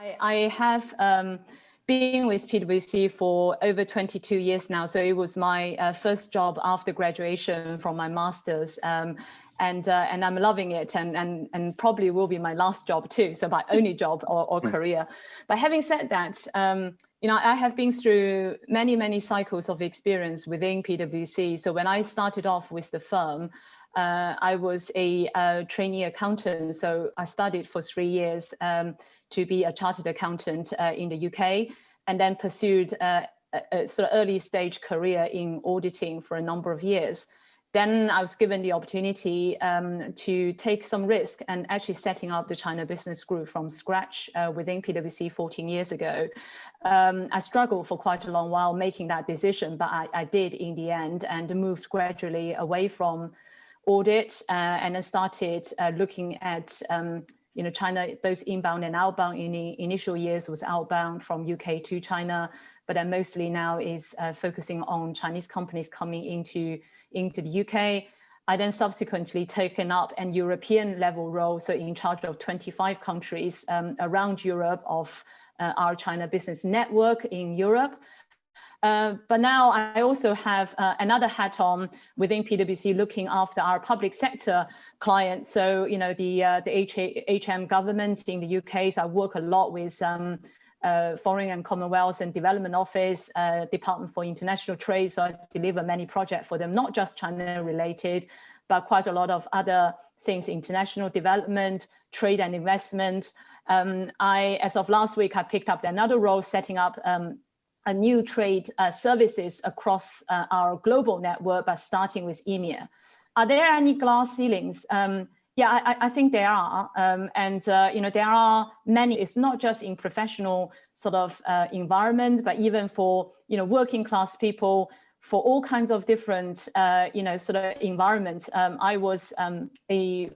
I have been with PwC for over 22 years now. So it was my first job after graduation from my master's. And I'm loving it, and probably will be my last job too. So my only job or career. But having said that, I have been through many cycles of experience within PwC. So when I started off with the firm, I was a trainee accountant. So I studied for 3 years to be a chartered accountant in the UK, and then pursued a sort of early stage career in auditing for a number of years. Then I was given the opportunity to take some risk and actually setting up the China Business Group from scratch within PwC 14 years ago. I struggled for quite a long while making that decision, but I did in the end, and moved gradually away from audit and then started looking at China, both inbound and outbound. In the initial years was outbound from UK to China, but then mostly now is focusing on Chinese companies coming into the UK. I then subsequently taken up an European level role, so in charge of 25 countries around Europe of our China Business Network in Europe. But now I also have another hat on within PwC, looking after our public sector clients. So, the HM government in the UK. So I work a lot with Foreign and Commonwealth and Development Office, Department for International Trade. So I deliver many projects for them, not just China related, but quite a lot of other things, international development, trade and investment. As of last week, I picked up another role setting up a new trade services across our global network, but starting with EMEA. Are there any glass ceilings? Yeah, I think there are, there are many. It's not just in professional sort of environment, but even for working class people, for all kinds of different sort of environments. I was a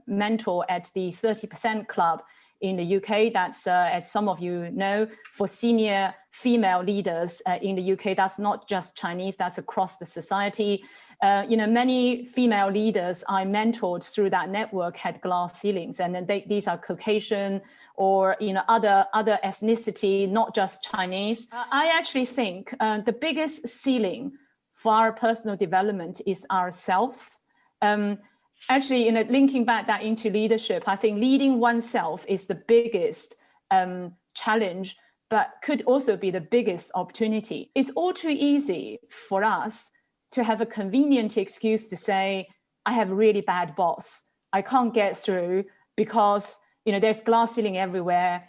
mentor at the 30% Club in the UK. That's, as some of you know, for senior female leaders in the UK. That's not just Chinese, that's across the society. Many female leaders I mentored through that network had glass ceilings, and then these are Caucasian or other ethnicity, not just Chinese. I actually think the biggest ceiling for our personal development is ourselves. Actually, linking back that into leadership, I think leading oneself is the biggest challenge, but could also be the biggest opportunity. It's all too easy for us to have a convenient excuse to say, I have a really bad boss. I can't get through because there's glass ceiling everywhere.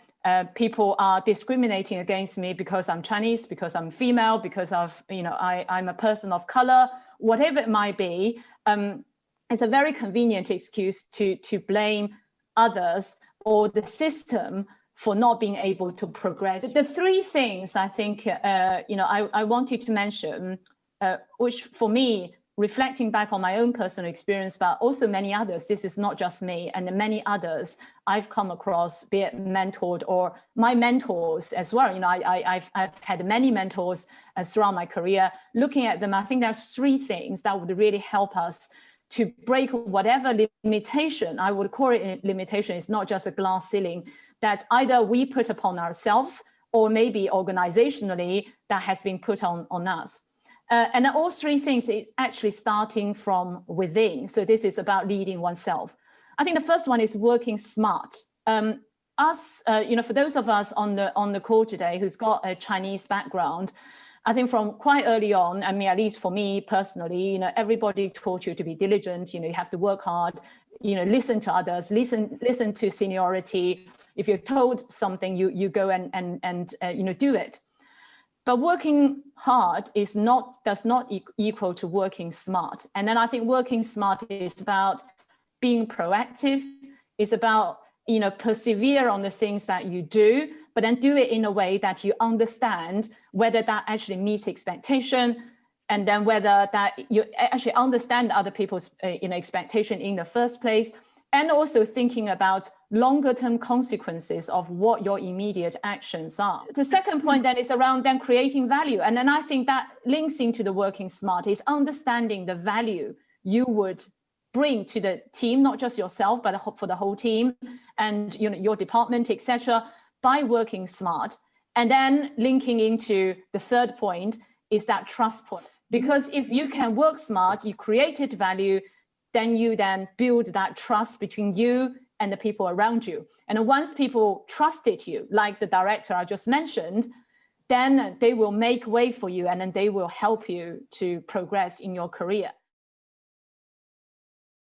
People are discriminating against me because I'm Chinese, because I'm female, because of I'm a person of color, whatever it might be. It's a very convenient excuse to blame others or the system for not being able to progress. The three things I think I wanted to mention, which for me, reflecting back on my own personal experience, but also many others, this is not just me, and many others I've come across, be it mentored or my mentors as well. I've had many mentors throughout my career. Looking at them, I think there's three things that would really help us to break whatever limitation, I would call it limitation, it's not just a glass ceiling, that either we put upon ourselves or maybe organizationally that has been put on us. And all three things, it's actually starting from within. So this is about leading oneself. I think the first one is working smart. For those of us on the call today who's got a Chinese background, I think from quite early on, I mean, at least for me personally, everybody taught you to be diligent. You have to work hard. Listen to others. Listen to seniority. If you're told something, you go and do it. But working hard does not equal to working smart. And then I think working smart is about being proactive. It's about persevere on the things that you do, but then do it in a way that you understand whether that actually meets expectation, and then whether that you actually understand other people's expectation in the first place, and also thinking about longer term consequences of what your immediate actions are. The second point then is around then creating value. And then I think that links into the working smart is understanding the value you would bring to the team, not just yourself, but for the whole team and your department, etc. by working smart. And then linking into the third point is that trust point. Because if you can work smart, you created value, then you then build that trust between you and the people around you. And once people trusted you, like the director I just mentioned, then they will make way for you, and then they will help you to progress in your career.